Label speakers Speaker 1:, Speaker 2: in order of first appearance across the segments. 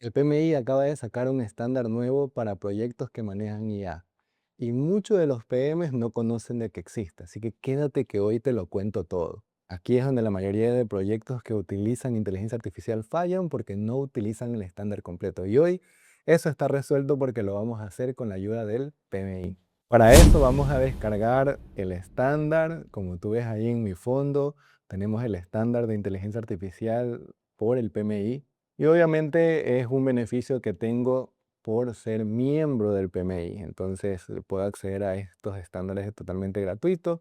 Speaker 1: El PMI acaba de sacar un estándar nuevo para proyectos que manejan IA y muchos de los PMs no conocen de que existe, así que quédate que hoy te lo cuento todo. Aquí es donde la mayoría de proyectos que utilizan inteligencia artificial fallan porque no utilizan el estándar completo y hoy eso está resuelto porque lo vamos a hacer con la ayuda del PMI. Para eso vamos a descargar el estándar, como tú ves ahí en mi fondo, tenemos el estándar de inteligencia artificial por el PMI. Y obviamente es un beneficio que tengo por ser miembro del PMI. Entonces puedo acceder a estos estándares totalmente gratuitos.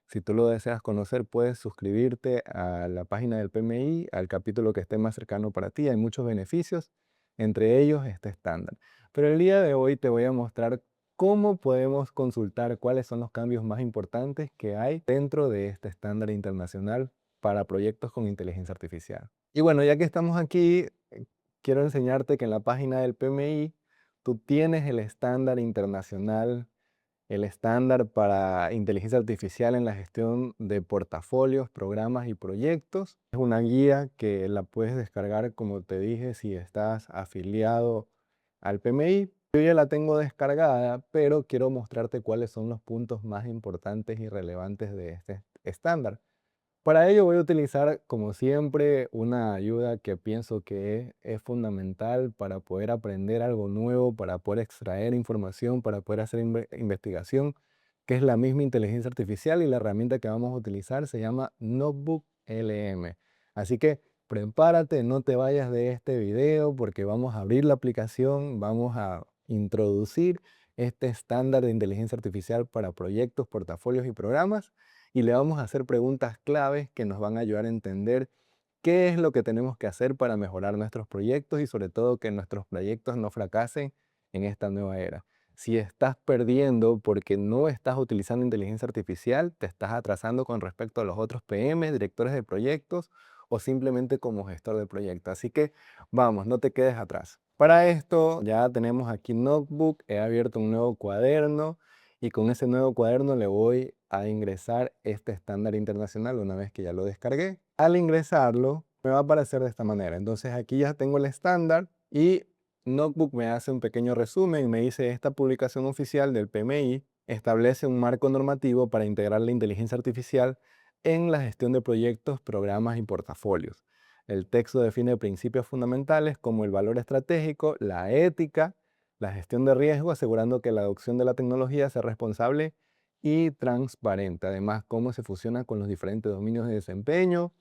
Speaker 1: Si tú lo deseas conocer, puedes suscribirte a la página del PMI, al capítulo que esté más cercano para ti. Hay muchos beneficios, entre ellos este estándar. Pero el día de hoy te voy a mostrar cómo podemos consultar cuáles son los cambios más importantes que hay dentro de este estándar internacional para proyectos con inteligencia artificial. Y bueno, ya que estamos aquí, quiero enseñarte que en la página del PMI tú tienes el estándar internacional, el estándar para inteligencia artificial en la gestión de portafolios, programas y proyectos. Es una guía que la puedes descargar, como te dije, si estás afiliado al PMI. Yo ya la tengo descargada, pero quiero mostrarte cuáles son los puntos más importantes y relevantes de este estándar. Para ello voy a utilizar, como siempre, una ayuda que pienso que es fundamental para poder aprender algo nuevo, para poder extraer información, para poder hacer investigación, que es la misma inteligencia artificial, y la herramienta que vamos a utilizar se llama Notebook LM. Así que prepárate, no te vayas de este video porque vamos a abrir la aplicación, vamos a introducir este estándar de inteligencia artificial para proyectos, portafolios y programas y le vamos a hacer preguntas claves que nos van a ayudar a entender qué es lo que tenemos que hacer para mejorar nuestros proyectos y sobre todo que nuestros proyectos no fracasen en esta nueva era. Si estás perdiendo porque no estás utilizando inteligencia artificial, te estás atrasando con respecto a los otros PM, directores de proyectos o simplemente como gestor de proyectos. Así que vamos, no te quedes atrás. Para esto ya tenemos aquí Notebook, he abierto un nuevo cuaderno y con ese nuevo cuaderno le voy a ingresar este estándar internacional una vez que ya lo descargué. Al ingresarlo me va a aparecer de esta manera. Entonces aquí ya tengo el estándar y Notebook me hace un pequeño resumen y me dice: esta publicación oficial del PMI establece un marco normativo para integrar la inteligencia artificial en la gestión de proyectos, programas y portafolios. El texto define principios fundamentales como el valor estratégico, la ética, la gestión de riesgo, asegurando que la adopción de la tecnología sea responsable y transparente. Además, cómo se fusiona con los diferentes dominios de desempeño,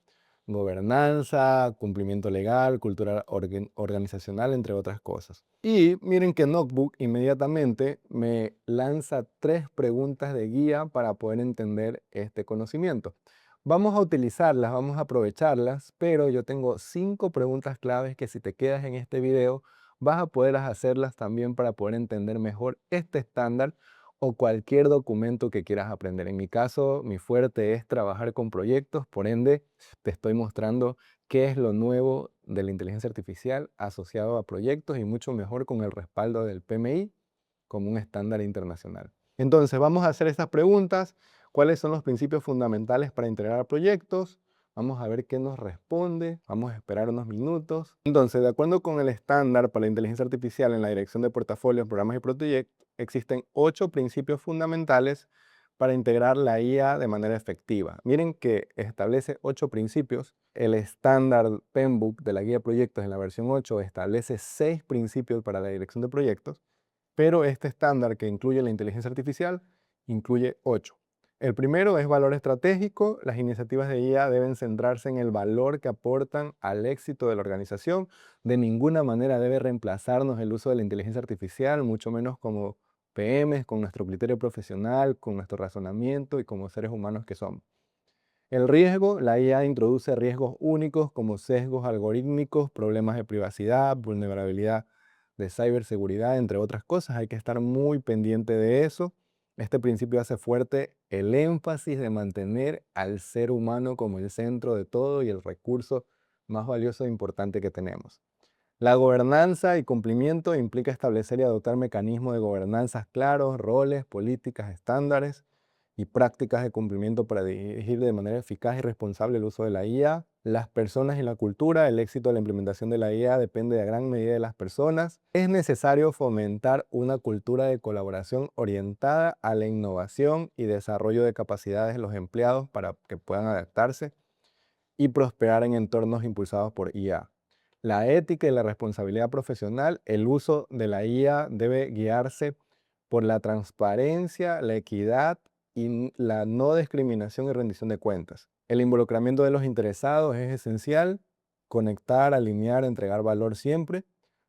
Speaker 1: gobernanza, cumplimiento legal, cultura organizacional, entre otras cosas. Y miren que Notebook inmediatamente me lanza 3 preguntas de guía para poder entender este conocimiento. Vamos a utilizarlas, vamos a aprovecharlas, pero yo tengo 5 preguntas claves que si te quedas en este video vas a poder hacerlas también para poder entender mejor este estándar o cualquier documento que quieras aprender. En mi caso, mi fuerte es trabajar con proyectos, por ende, te estoy mostrando qué es lo nuevo de la inteligencia artificial asociado a proyectos y mucho mejor con el respaldo del PMI como un estándar internacional. Entonces, vamos a hacer estas preguntas. ¿Cuáles son los principios fundamentales para integrar proyectos? Vamos a ver qué nos responde. Vamos a esperar unos minutos. Entonces, de acuerdo con el estándar para la inteligencia artificial en la dirección de portafolios, programas y proyectos, existen 8 principios fundamentales para integrar la IA de manera efectiva. Miren que establece 8 principios. El estándar PMBOK de la guía de proyectos en la versión 8 establece 6 principios para la dirección de proyectos, pero este estándar que incluye la inteligencia artificial incluye 8. El primero es valor estratégico. Las iniciativas de IA deben centrarse en el valor que aportan al éxito de la organización. De ninguna manera debe reemplazarnos el uso de la inteligencia artificial, mucho menos como PMs, con nuestro criterio profesional, con nuestro razonamiento y como seres humanos que somos. El riesgo, la IA introduce riesgos únicos como sesgos algorítmicos, problemas de privacidad, vulnerabilidad de ciberseguridad, entre otras cosas. Hay que estar muy pendiente de eso. Este principio hace fuerte el énfasis de mantener al ser humano como el centro de todo y el recurso más valioso e importante que tenemos. La gobernanza y cumplimiento implica establecer y adoptar mecanismos de gobernanza claros, roles, políticas, estándares y prácticas de cumplimiento para dirigir de manera eficaz y responsable el uso de la IA. Las personas y la cultura, el éxito de la implementación de la IA depende de gran medida de las personas. Es necesario fomentar una cultura de colaboración orientada a la innovación y desarrollo de capacidades de los empleados para que puedan adaptarse y prosperar en entornos impulsados por IA. La ética y la responsabilidad profesional, el uso de la IA debe guiarse por la transparencia, la equidad y la no discriminación y rendición de cuentas. El involucramiento de los interesados es esencial, conectar, alinear, entregar valor siempre.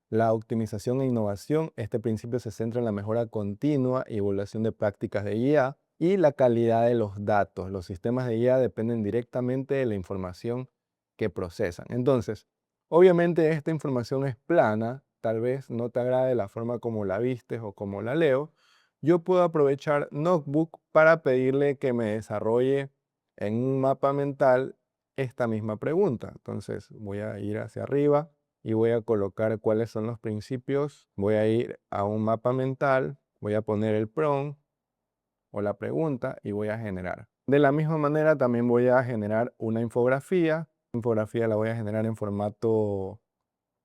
Speaker 1: La optimización e innovación, este principio se centra en la mejora continua y evaluación de prácticas de IA y la calidad de los datos. Los sistemas de IA dependen directamente de la información que procesan. Entonces, obviamente esta información es plana, tal vez no te agrade la forma como la vistes o como la leo. Yo puedo aprovechar Notebook para pedirle que me desarrolle en un mapa mental esta misma pregunta. Entonces voy a ir hacia arriba y voy a colocar cuáles son los principios. Voy a ir a un mapa mental, voy a poner el prompt o la pregunta y voy a generar. De la misma manera también voy a generar una infografía. La infografía la voy a generar en formato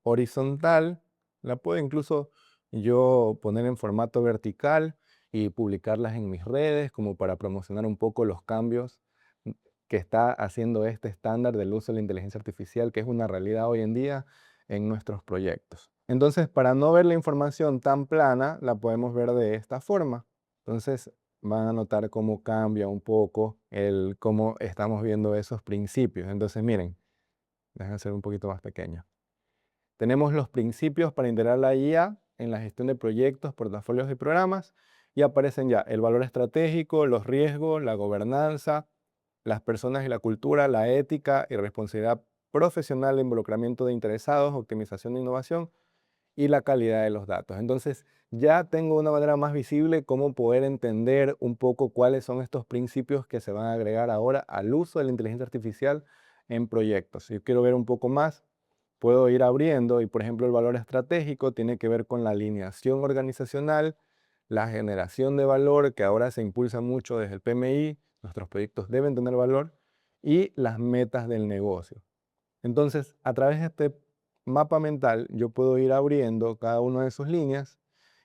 Speaker 1: horizontal. La puedo incluso yo poner en formato vertical y publicarlas en mis redes como para promocionar un poco los cambios que está haciendo este estándar del uso de la inteligencia artificial, que es una realidad hoy en día en nuestros proyectos. Entonces, para no ver la información tan plana, la podemos ver de esta forma. Entonces, van a notar cómo cambia un poco cómo estamos viendo esos principios. Entonces, miren, déjenme hacer un poquito más pequeño. Tenemos los principios para integrar la IA en la gestión de proyectos, portafolios y programas y aparecen ya el valor estratégico, los riesgos, la gobernanza, las personas y la cultura, la ética y responsabilidad profesional, involucramiento de interesados, optimización de innovación y la calidad de los datos. Entonces ya tengo una manera más visible cómo poder entender un poco cuáles son estos principios que se van a agregar ahora al uso de la inteligencia artificial en proyectos. Si yo quiero ver un poco más, puedo ir abriendo y, por ejemplo, el valor estratégico tiene que ver con la alineación organizacional, la generación de valor, que ahora se impulsa mucho desde el PMI, nuestros proyectos deben tener valor, y las metas del negocio. Entonces, a través de este mapa mental, yo puedo ir abriendo cada una de sus líneas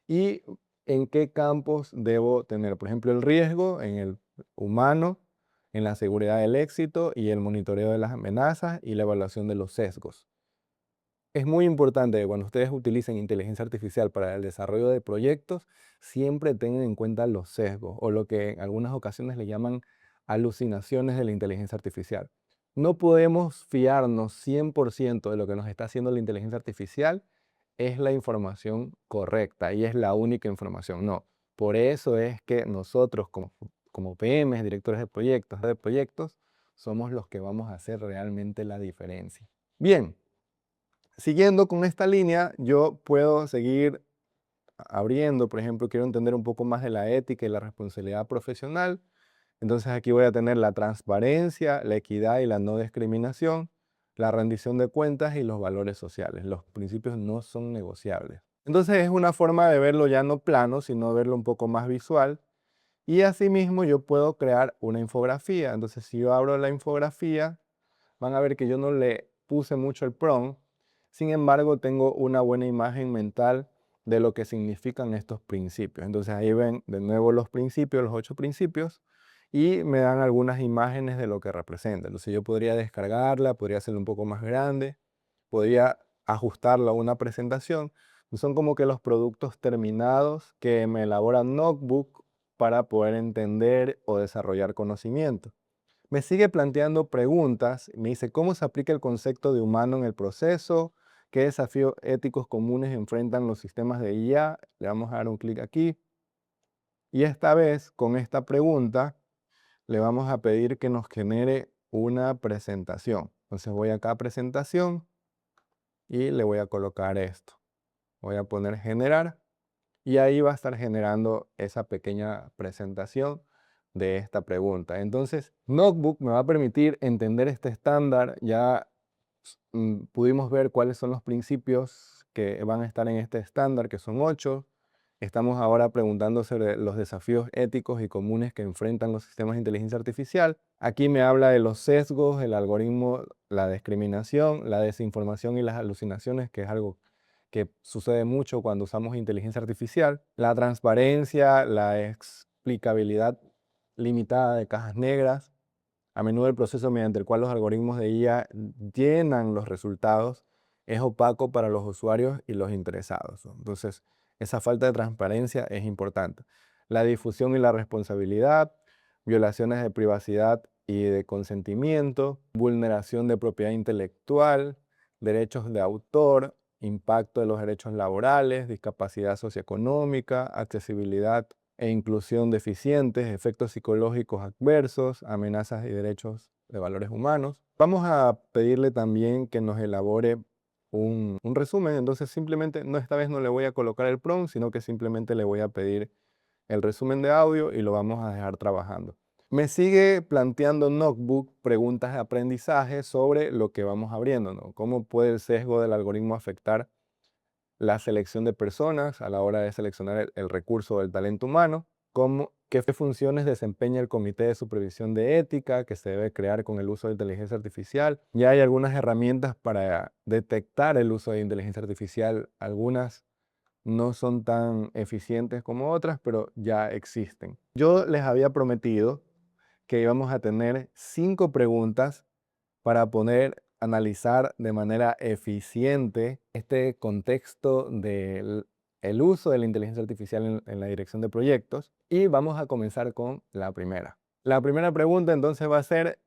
Speaker 1: y en qué campos debo tener. Por ejemplo, el riesgo en el humano, en la seguridad del éxito y el monitoreo de las amenazas y la evaluación de los sesgos. Es muy importante que cuando ustedes utilicen inteligencia artificial para el desarrollo de proyectos, siempre tengan en cuenta los sesgos o lo que en algunas ocasiones le llaman alucinaciones de la inteligencia artificial. No podemos fiarnos 100% de lo que nos está haciendo la inteligencia artificial, es la información correcta y es la única información. No, por eso es que nosotros como PMs, directores de proyectos, somos los que vamos a hacer realmente la diferencia. Bien. Siguiendo con esta línea, yo puedo seguir abriendo, por ejemplo, quiero entender un poco más de la ética y la responsabilidad profesional. Entonces aquí voy a tener la transparencia, la equidad y la no discriminación, la rendición de cuentas y los valores sociales. Los principios no son negociables. Entonces es una forma de verlo ya no plano, sino verlo un poco más visual. Y asimismo yo puedo crear una infografía. Entonces si yo abro la infografía, van a ver que yo no le puse mucho el prompt. Sin embargo, tengo una buena imagen mental de lo que significan estos principios. Entonces ahí ven de nuevo los principios, los 8 principios, y me dan algunas imágenes de lo que representa. Entonces yo podría descargarla, podría hacerla un poco más grande, podría ajustarla a una presentación. Son como que los productos terminados que me elabora Notebook para poder entender o desarrollar conocimiento. Me sigue planteando preguntas, me dice cómo se aplica el concepto de humano en el proceso, qué desafíos éticos comunes enfrentan los sistemas de IA. Le vamos a dar un clic aquí. Y esta vez, con esta pregunta, le vamos a pedir que nos genere una presentación. Entonces voy acá a presentación y le voy a colocar esto. Voy a poner generar y ahí va a estar generando esa pequeña presentación de esta pregunta. Entonces, Notebook me va a permitir entender este estándar. Ya pudimos ver cuáles son los principios que van a estar en este estándar, que son 8. Estamos ahora preguntando sobre los desafíos éticos y comunes que enfrentan los sistemas de inteligencia artificial. Aquí me habla de los sesgos, el algoritmo, la discriminación, la desinformación y las alucinaciones, que es algo que sucede mucho cuando usamos inteligencia artificial. La transparencia, la explicabilidad limitada de cajas negras. A menudo el proceso mediante el cual los algoritmos de IA llenan los resultados es opaco para los usuarios y los interesados, ¿no? Entonces, esa falta de transparencia es importante. La difusión y la responsabilidad, violaciones de privacidad y de consentimiento, vulneración de propiedad intelectual, derechos de autor, impacto de los derechos laborales, discapacidad socioeconómica, accesibilidad e inclusión deficientes, efectos psicológicos adversos, amenazas y derechos de valores humanos. Vamos a pedirle también que nos elabore un resumen, entonces simplemente, no, esta vez no le voy a colocar el prompt, sino que simplemente le voy a pedir el resumen de audio y lo vamos a dejar trabajando. Me sigue planteando Notebook preguntas de aprendizaje sobre lo que vamos abriendo, ¿no? ¿Cómo puede el sesgo del algoritmo afectar la selección de personas a la hora de seleccionar el recurso del talento humano? ¿Qué funciones desempeña el Comité de Supervisión de Ética que se debe crear con el uso de inteligencia artificial? Ya hay algunas herramientas para detectar el uso de inteligencia artificial. Algunas no son tan eficientes como otras, pero ya existen. Yo les había prometido que íbamos a tener 5 preguntas para poder analizar de manera eficiente este contexto del el uso de la inteligencia artificial en la dirección de proyectos, y vamos a comenzar con la primera. La primera pregunta entonces va a ser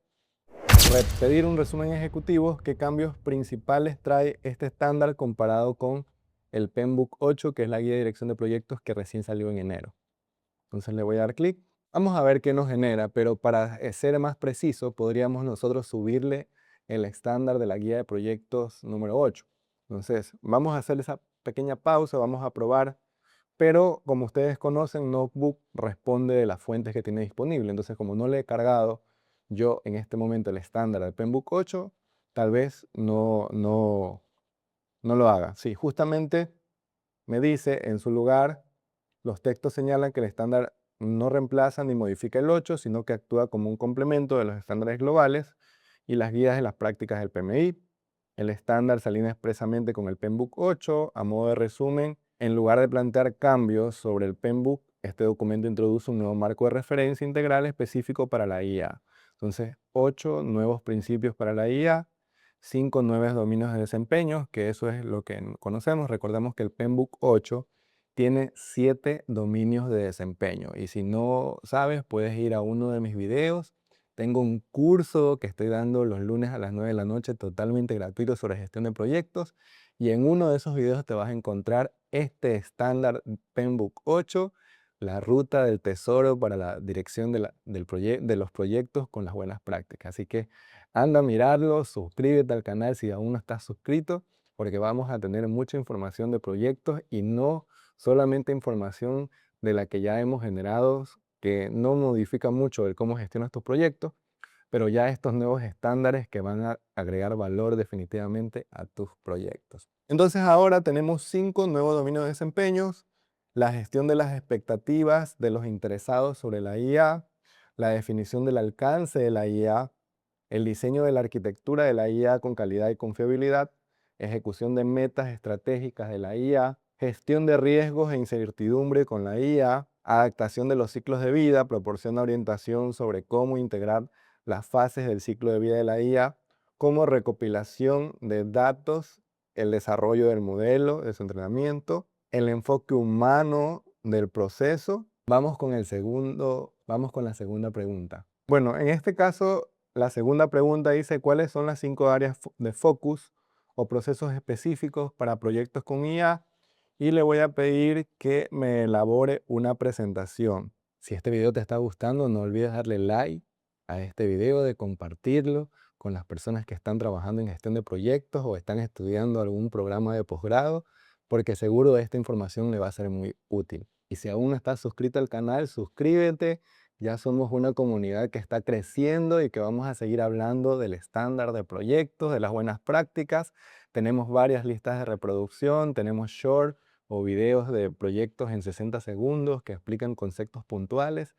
Speaker 1: pedir un resumen ejecutivo. ¿Qué cambios principales trae este estándar comparado con el PMBOK 8, que es la guía de dirección de proyectos que recién salió en enero? Entonces le voy a dar clic. Vamos a ver qué nos genera, pero para ser más preciso, podríamos nosotros subirle el estándar de la guía de proyectos número 8. Entonces, vamos a hacer esa pequeña pausa, vamos a probar, pero como ustedes conocen, Notebook responde de las fuentes que tiene disponible. Entonces, como no le he cargado yo en este momento el estándar del PMBOK 8, tal vez no lo haga. Sí, justamente me dice en su lugar: los textos señalan que el estándar no reemplaza ni modifica el 8, sino que actúa como un complemento de los estándares globales y las guías de las prácticas del PMI. El estándar se alinea expresamente con el PMBOK 8. A modo de resumen, en lugar de plantear cambios sobre el PMBOK, este documento introduce un nuevo marco de referencia integral específico para la IA. Entonces, 8 nuevos principios para la IA, 5 nuevos dominios de desempeño, que eso es lo que conocemos. Recordemos que el PMBOK 8 tiene 7 dominios de desempeño, y si no sabes, puedes ir a uno de mis videos. Tengo un curso que estoy dando los lunes a las 9 de la noche, totalmente gratuito, sobre gestión de proyectos, y en uno de esos videos te vas a encontrar este estándar PMBOK 8, la ruta del tesoro para la dirección de los proyectos con las buenas prácticas. Así que anda a mirarlo, suscríbete al canal si aún no estás suscrito, porque vamos a tener mucha información de proyectos y no solamente información de la que ya hemos generado, que no modifica mucho el cómo gestionas tus proyectos, pero ya estos nuevos estándares que van a agregar valor definitivamente a tus proyectos. Entonces ahora tenemos 5 nuevos dominios de desempeños: la gestión de las expectativas de los interesados sobre la IA, la definición del alcance de la IA, el diseño de la arquitectura de la IA con calidad y confiabilidad, ejecución de metas estratégicas de la IA, gestión de riesgos e incertidumbre con la IA, adaptación de los ciclos de vida, proporciona orientación sobre cómo integrar las fases del ciclo de vida de la IA, como recopilación de datos, el desarrollo del modelo de su entrenamiento, el enfoque humano del proceso. Vamos con la segunda pregunta. Bueno, en este caso, la segunda pregunta dice: ¿cuáles son las 5 áreas de focus o procesos específicos para proyectos con IA? Y le voy a pedir que me elabore una presentación. Si este video te está gustando, no olvides darle like a este video, de compartirlo con las personas que están trabajando en gestión de proyectos o están estudiando algún programa de posgrado, porque seguro esta información le va a ser muy útil. Y si aún no estás suscrito al canal, suscríbete. Ya somos una comunidad que está creciendo y que vamos a seguir hablando del estándar de proyectos, de las buenas prácticas. Tenemos varias listas de reproducción, tenemos short o videos de proyectos en 60 segundos que explican conceptos puntuales.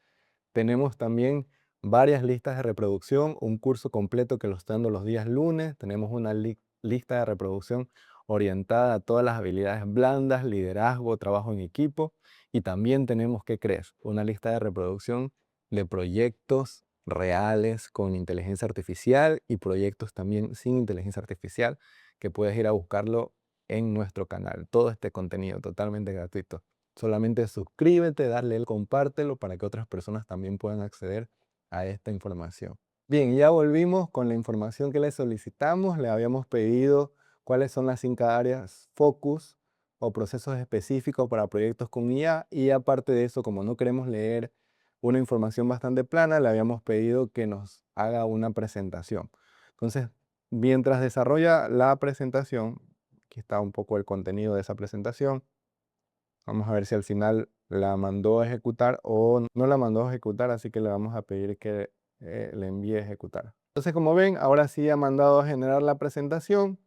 Speaker 1: Tenemos también varias listas de reproducción, un curso completo que lo está dando los días lunes. Tenemos una lista de reproducción orientada a todas las habilidades blandas, liderazgo, trabajo en equipo. Y también tenemos, ¿qué crees? Una lista de reproducción de proyectos reales con inteligencia artificial y proyectos también sin inteligencia artificial que puedes ir a buscarlo en nuestro canal. Todo este contenido totalmente gratuito. Solamente suscríbete, darle el compártelo para que otras personas también puedan acceder a esta información. Bien, ya volvimos con la información que le solicitamos. Le habíamos pedido cuáles son las 5 áreas focus o procesos específicos para proyectos con IA, y aparte de eso, como no queremos leer una información bastante plana, le habíamos pedido que nos haga una presentación. Entonces, mientras desarrolla la presentación, aquí está un poco el contenido de esa presentación. Vamos a ver si al final la mandó a ejecutar o no la mandó a ejecutar, así que le vamos a pedir que le envíe a ejecutar. Entonces, como ven, ahora sí ha mandado a generar la presentación.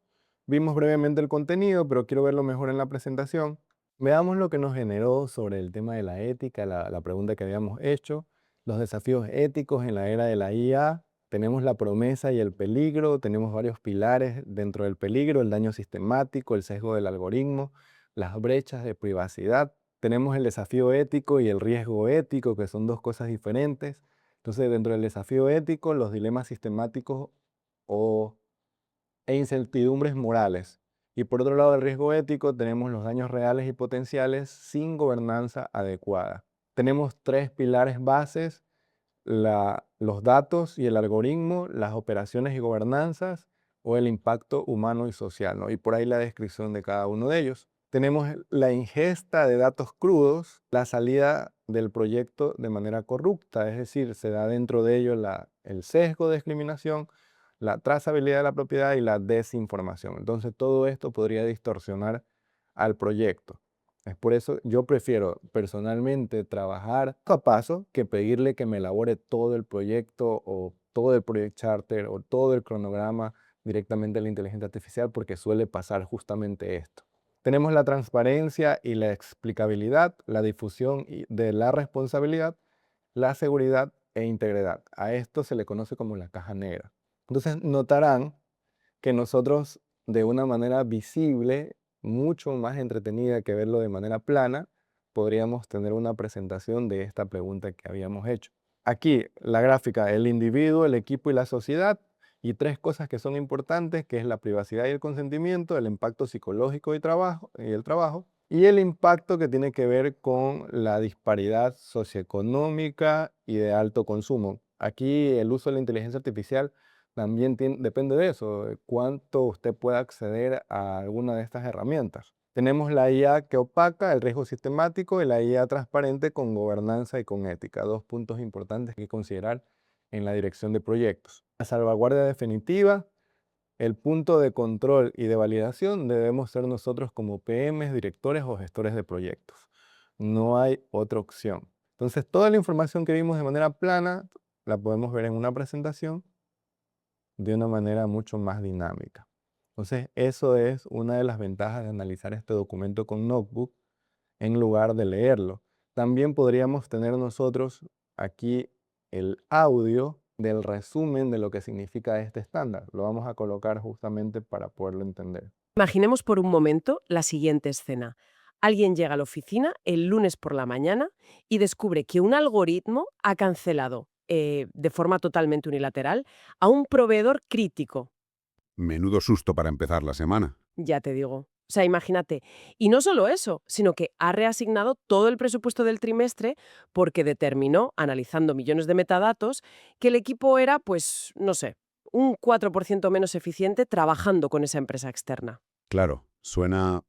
Speaker 1: Vimos brevemente el contenido, pero quiero verlo mejor en la presentación. Veamos lo que nos generó sobre el tema de la ética, la pregunta que habíamos hecho, los desafíos éticos en la era de la IA. Tenemos la promesa y el peligro, tenemos varios pilares dentro del peligro: el daño sistemático, el sesgo del algoritmo, las brechas de privacidad. Tenemos el desafío ético y el riesgo ético, que son dos cosas diferentes. Entonces, dentro del desafío ético, los dilemas sistemáticos e incertidumbres morales. Y por otro lado, el riesgo ético, tenemos los daños reales y potenciales sin gobernanza adecuada. Tenemos 3 pilares bases: los datos y el algoritmo, las operaciones y gobernanzas, o el impacto humano y social, ¿no? Y por ahí la descripción de cada uno de ellos. Tenemos la ingesta de datos crudos, la salida del proyecto de manera corrupta, es decir, se da dentro de ello el sesgo de discriminación, la trazabilidad de la propiedad y la desinformación. Entonces, todo esto podría distorsionar al proyecto. Es por eso yo prefiero personalmente trabajar paso a paso que pedirle que me elabore todo el proyecto o todo el project charter o todo el cronograma directamente a la inteligencia artificial, porque suele pasar justamente esto. Tenemos la transparencia y la explicabilidad, la difusión de la responsabilidad, la seguridad e integridad. A esto se le conoce como la caja negra. Entonces notarán que nosotros, de una manera visible, mucho más entretenida que verlo de manera plana, podríamos tener una presentación de esta pregunta que habíamos hecho. Aquí la gráfica: el individuo, el equipo y la sociedad, y 3 cosas que son importantes, que es la privacidad y el consentimiento, el impacto psicológico y el trabajo, y el impacto que tiene que ver con la disparidad socioeconómica y de alto consumo. Aquí el uso de la inteligencia artificial también depende de eso, de cuánto usted pueda acceder a alguna de estas herramientas. Tenemos la IA que opaca, el riesgo sistemático, y la IA transparente con gobernanza y con ética. 2 puntos importantes que considerar en la dirección de proyectos. La salvaguardia definitiva, el punto de control y de validación debemos ser nosotros como PMs, directores o gestores de proyectos. No hay otra opción. Entonces, toda la información que vimos de manera plana la podemos ver en una presentación de una manera mucho más dinámica. Entonces, eso es una de las ventajas de analizar este documento con Notebook en lugar de leerlo. También podríamos tener nosotros aquí el audio del resumen de lo que significa este estándar. Lo vamos a colocar justamente para poderlo entender.
Speaker 2: Imaginemos por un momento la siguiente escena. Alguien llega a la oficina el lunes por la mañana y descubre que un algoritmo ha cancelado, de forma totalmente unilateral, a un proveedor crítico.
Speaker 3: Menudo susto para empezar la semana.
Speaker 2: Ya te digo. O sea, imagínate. Y no solo eso, sino que ha reasignado todo el presupuesto del trimestre porque determinó, analizando millones de metadatos, que el equipo era, pues, no sé, un 4% menos eficiente trabajando con esa empresa externa.
Speaker 3: Claro, suena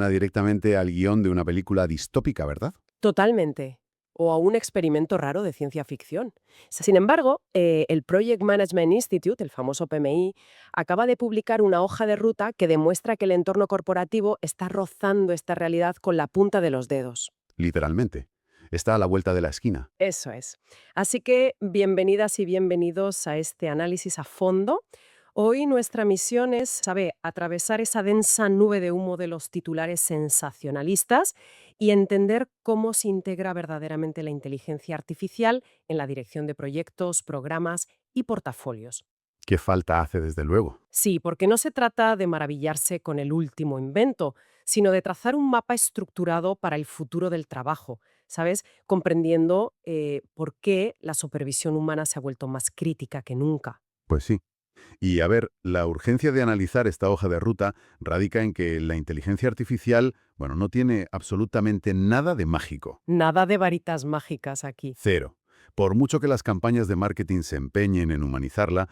Speaker 3: directamente al guión de una película distópica, ¿verdad?
Speaker 2: Totalmente. O a un experimento raro de ciencia ficción. Sin embargo, el Project Management Institute, el famoso PMI, acaba de publicar una hoja de ruta que demuestra que el entorno corporativo está rozando esta realidad con la punta de los dedos.
Speaker 3: Literalmente. Está a la vuelta de la esquina.
Speaker 2: Eso es. Así que bienvenidas y bienvenidos a este análisis a fondo. Hoy nuestra misión es, sabe, atravesar esa densa nube de humo de los titulares sensacionalistas y entender cómo se integra verdaderamente la inteligencia artificial en la dirección de proyectos, programas y portafolios.
Speaker 3: ¿Qué falta hace desde luego?
Speaker 2: Sí, porque no se trata de maravillarse con el último invento, sino de trazar un mapa estructurado para el futuro del trabajo, ¿sabes? Comprendiendo por qué la supervisión humana se ha vuelto más crítica que nunca.
Speaker 3: Pues sí. Y a ver, la urgencia de analizar esta hoja de ruta radica en que la inteligencia artificial, bueno, no tiene absolutamente nada de mágico.
Speaker 2: Nada de varitas mágicas aquí.
Speaker 3: Cero. Por mucho que las campañas de marketing se empeñen en humanizarla,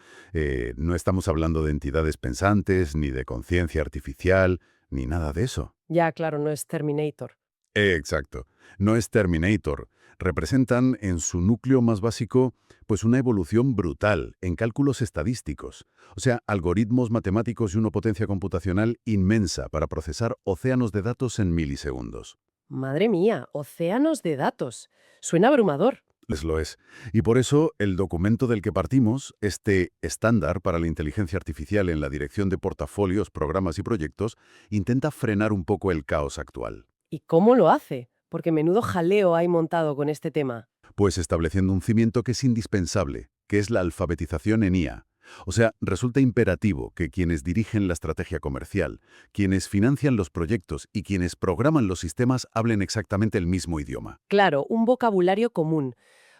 Speaker 3: no estamos hablando de entidades pensantes, ni de conciencia artificial, ni nada de eso.
Speaker 2: Ya, claro, no es Terminator.
Speaker 3: Exacto. No es Terminator. Representan en su núcleo más básico pues una evolución brutal en cálculos estadísticos. O sea, algoritmos matemáticos y una potencia computacional inmensa para procesar océanos de datos en milisegundos.
Speaker 2: Madre mía, océanos de datos. Suena abrumador.
Speaker 3: Les lo es. Y por eso el documento del que partimos, este estándar para la inteligencia artificial en la dirección de portafolios, programas y proyectos, intenta frenar un poco el caos actual.
Speaker 2: ¿Y cómo lo hace? Porque menudo jaleo hay montado con este tema.
Speaker 3: Pues estableciendo un cimiento que es indispensable, que es la alfabetización en IA. O sea, resulta imperativo que quienes dirigen la estrategia comercial, quienes financian los proyectos y quienes programan los sistemas hablen exactamente el mismo idioma.
Speaker 2: Claro, un vocabulario común,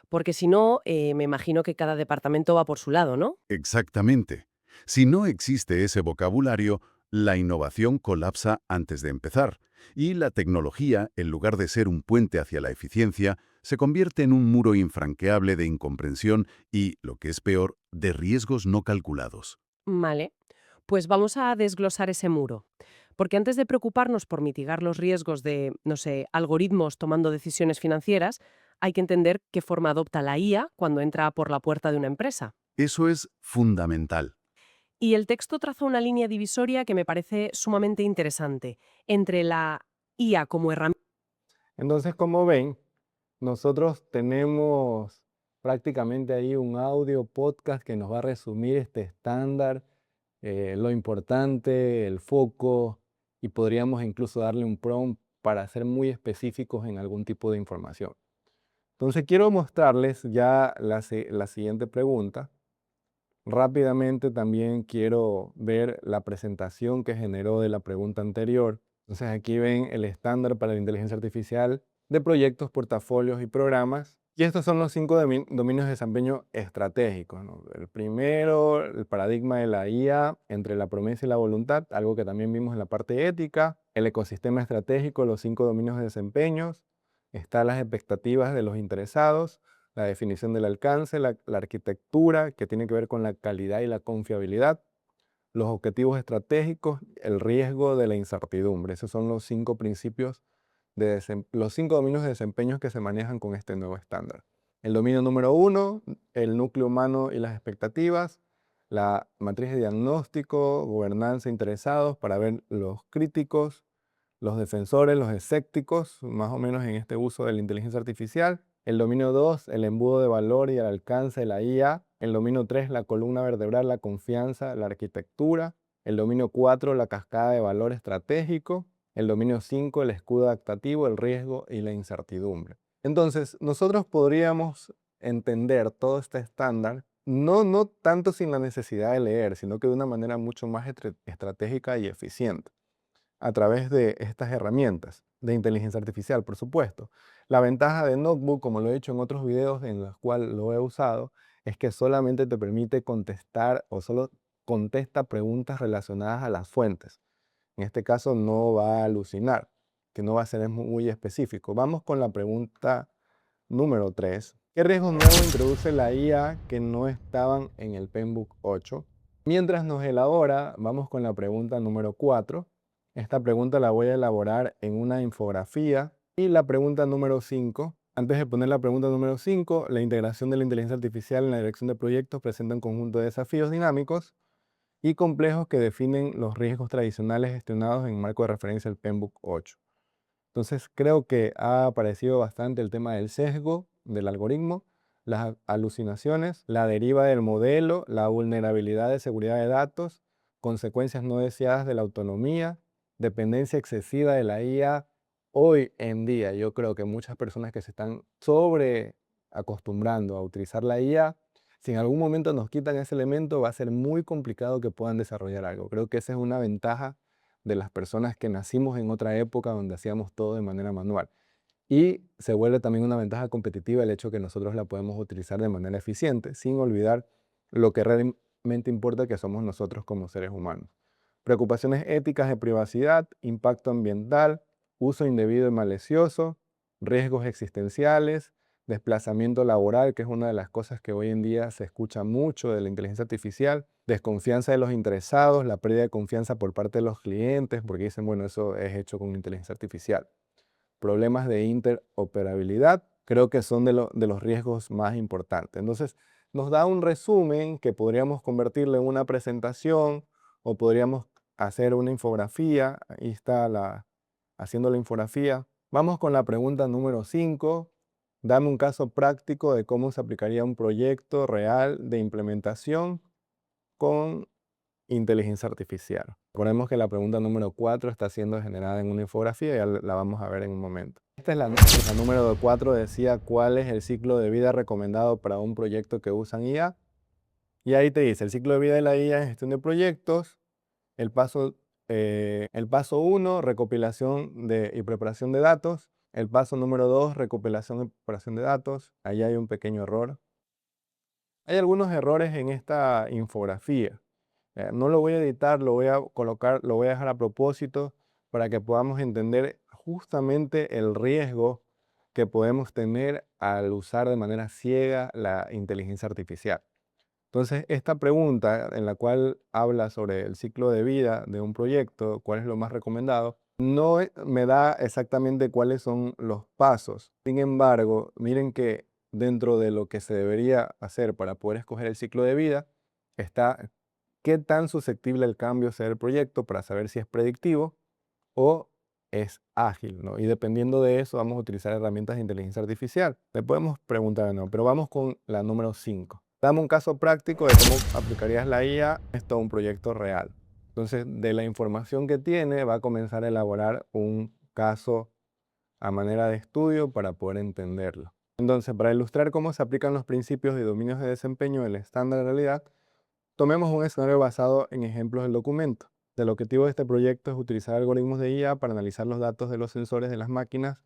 Speaker 2: porque si no, me imagino que cada departamento va por su lado, ¿no?
Speaker 3: Exactamente. Si no existe ese vocabulario, la innovación colapsa antes de empezar, y la tecnología, en lugar de ser un puente hacia la eficiencia, se convierte en un muro infranqueable de incomprensión y, lo que es peor, de riesgos no calculados.
Speaker 2: Vale, pues vamos a desglosar ese muro. Porque antes de preocuparnos por mitigar los riesgos de, no sé, algoritmos tomando decisiones financieras, hay que entender qué forma adopta la IA cuando entra por la puerta de una empresa.
Speaker 3: Eso es fundamental.
Speaker 2: Y el texto traza una línea divisoria que me parece sumamente interesante entre la IA como herramienta.
Speaker 1: Entonces, como ven, nosotros tenemos prácticamente ahí un audio podcast que nos va a resumir este estándar, lo importante, el foco, y podríamos incluso darle un prompt para ser muy específicos en algún tipo de información. Entonces quiero mostrarles ya la siguiente pregunta. Rápidamente también quiero ver la presentación que generó de la pregunta anterior. Entonces aquí ven el estándar para la inteligencia artificial de proyectos, portafolios y programas. Y estos son los 5 dominios de desempeño estratégicos, ¿no? El primero, el paradigma de la IA entre la promesa y la voluntad, algo que también vimos en la parte ética. El ecosistema estratégico, los 5 dominios de desempeños. Están las expectativas de los interesados, la definición del alcance, la arquitectura, que tiene que ver con la calidad y la confiabilidad, los objetivos estratégicos, el riesgo de la incertidumbre. Esos son los 5 principios los 5 dominios de desempeños que se manejan con este nuevo estándar. El dominio número 1, el núcleo humano y las expectativas, la matriz de diagnóstico, gobernanza, interesados, para ver los críticos, los defensores, los escépticos, más o menos en este uso de la inteligencia artificial. El dominio 2, el embudo de valor y el alcance de la IA. El dominio 3, la columna vertebral, la confianza, la arquitectura. El dominio 4, la cascada de valor estratégico. El dominio 5, el escudo adaptativo, el riesgo y la incertidumbre. Entonces, nosotros podríamos entender todo este estándar, no tanto sin la necesidad de leer, sino que de una manera mucho más estratégica y eficiente a través de estas herramientas de inteligencia artificial, por supuesto. La ventaja de Notebook, como lo he dicho en otros videos en los cuales lo he usado, es que solamente te permite contestar o solo contesta preguntas relacionadas a las fuentes. En este caso no va a alucinar, que no va a ser muy específico. Vamos con la pregunta número 3. ¿Qué riesgos nuevos introduce la IA que no estaban en el Penbook 8? Mientras nos elabora, vamos con la pregunta número 4. Esta pregunta la voy a elaborar en una infografía. Y la pregunta número 5. Antes de poner la pregunta número 5, la integración de la inteligencia artificial en la dirección de proyectos presenta un conjunto de desafíos dinámicos y complejos que definen los riesgos tradicionales gestionados en marco de referencia al Penbook 8. Entonces creo que ha aparecido bastante el tema del sesgo del algoritmo, las alucinaciones, la deriva del modelo, la vulnerabilidad de seguridad de datos, consecuencias no deseadas de la autonomía, dependencia excesiva de la IA. Hoy en día yo creo que muchas personas que se están sobre acostumbrando a utilizar la IA, si en algún momento nos quitan ese elemento, va a ser muy complicado que puedan desarrollar algo. Creo que esa es una ventaja de las personas que nacimos en otra época donde hacíamos todo de manera manual. Y se vuelve también una ventaja competitiva el hecho que nosotros la podemos utilizar de manera eficiente, sin olvidar lo que realmente importa, que somos nosotros como seres humanos. Preocupaciones éticas de privacidad, impacto ambiental, uso indebido y malicioso, riesgos existenciales, desplazamiento laboral, que es una de las cosas que hoy en día se escucha mucho de la inteligencia artificial, desconfianza de los interesados, la pérdida de confianza por parte de los clientes, porque dicen, bueno, eso es hecho con inteligencia artificial. Problemas de interoperabilidad, creo que son de los riesgos más importantes. Entonces, nos da un resumen que podríamos convertirlo en una presentación o podríamos hacer una infografía. Ahí está haciendo la infografía. Vamos con la pregunta número 5. Dame un caso práctico de cómo se aplicaría un proyecto real de implementación con inteligencia artificial. Recordemos que la pregunta número 4 está siendo generada en una infografía y ya la vamos a ver en un momento. Esta es la número 4, decía cuál es el ciclo de vida recomendado para un proyecto que usan IA. Y ahí te dice el ciclo de vida de la IA en gestión de proyectos. El paso 1, recopilación y preparación de datos. El paso número 2, recopilación y preparación de datos. Ahí hay un pequeño error. Hay algunos errores en esta infografía. No lo voy a editar, lo voy a colocar, lo voy a dejar a propósito para que podamos entender justamente el riesgo que podemos tener al usar de manera ciega la inteligencia artificial. Entonces, esta pregunta en la cual habla sobre el ciclo de vida de un proyecto, cuál es lo más recomendado, no me da exactamente cuáles son los pasos. Sin embargo, miren que dentro de lo que se debería hacer para poder escoger el ciclo de vida está qué tan susceptible al cambio sea el proyecto para saber si es predictivo o es ágil, ¿no? Y dependiendo de eso vamos a utilizar herramientas de inteligencia artificial. Le podemos preguntar, no, pero vamos con la número 5. Dame un caso práctico de cómo aplicarías la IA en esto a un proyecto real. Entonces, de la información que tiene, va a comenzar a elaborar un caso a manera de estudio para poder entenderlo. Entonces, para ilustrar cómo se aplican los principios y dominios de desempeño del estándar de realidad, tomemos un escenario basado en ejemplos del documento. El objetivo de este proyecto es utilizar algoritmos de IA para analizar los datos de los sensores de las máquinas,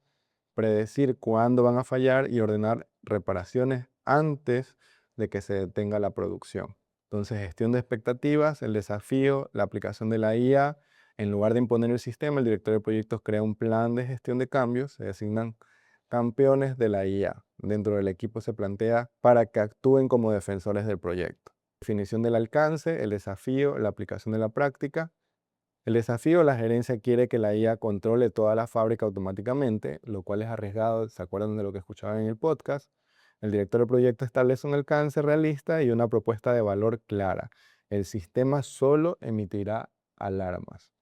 Speaker 1: predecir cuándo van a fallar y ordenar reparaciones antes de que se detenga la producción. Entonces, gestión de expectativas, el desafío, la aplicación de la IA. En lugar de imponer el sistema, el director de proyectos crea un plan de gestión de cambios, se designan campeones de la IA. Dentro del equipo se plantea para que actúen como defensores del proyecto. Definición del alcance, el desafío, la aplicación de la práctica. El desafío, la gerencia quiere que la IA controle toda la fábrica automáticamente, lo cual es arriesgado, ¿se acuerdan de lo que escuchaban en el podcast? El director del proyecto establece un alcance realista y una propuesta de valor clara. El sistema solo emitirá alarmas,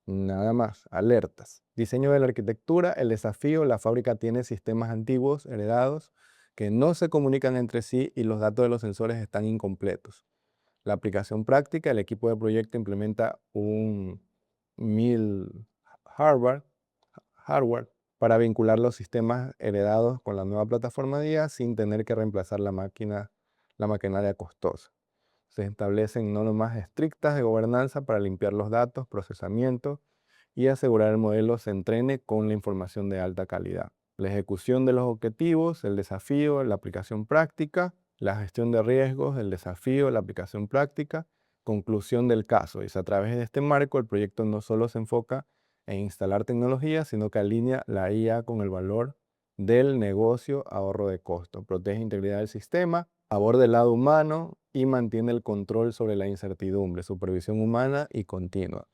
Speaker 1: nada más, alertas. Diseño de la arquitectura, el desafío, la fábrica tiene sistemas antiguos, heredados, que no se comunican entre sí y los datos de los sensores están incompletos. La aplicación práctica, el equipo de proyecto implementa un MIL hardware para vincular los sistemas heredados con la nueva plataforma de IA sin tener que reemplazar la maquinaria costosa. Se establecen normas estrictas de gobernanza para limpiar los datos, procesamiento y asegurar el modelo se entrene con la información de alta calidad. La ejecución de los objetivos, el desafío, la aplicación práctica, la gestión de riesgos, el desafío, la aplicación práctica, conclusión del caso. Y a través de este marco, el proyecto no solo se enfoca en instalar tecnología, sino que alinea la IA con el valor del negocio, ahorro de costo, protege integridad del sistema, aborda el lado humano y mantiene el control sobre la incertidumbre, supervisión humana y continua.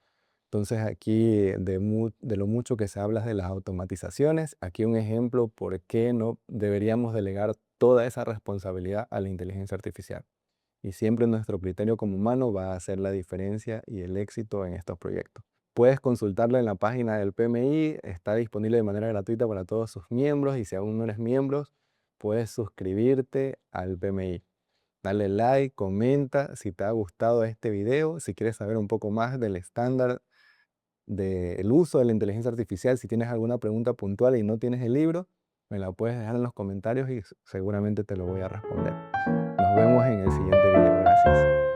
Speaker 1: Entonces aquí de lo mucho que se habla de las automatizaciones, aquí un ejemplo por qué no deberíamos delegar toda esa responsabilidad a la inteligencia artificial. Y siempre nuestro criterio como humano va a hacer la diferencia y el éxito en estos proyectos. Puedes consultarlo en la página del PMI, está disponible de manera gratuita para todos sus miembros y si aún no eres miembro, puedes suscribirte al PMI. Dale like, comenta si te ha gustado este video, si quieres saber un poco más del estándar del uso de la inteligencia artificial, si tienes alguna pregunta puntual y no tienes el libro, me la puedes dejar en los comentarios y seguramente te lo voy a responder. Nos vemos en el siguiente video. Gracias.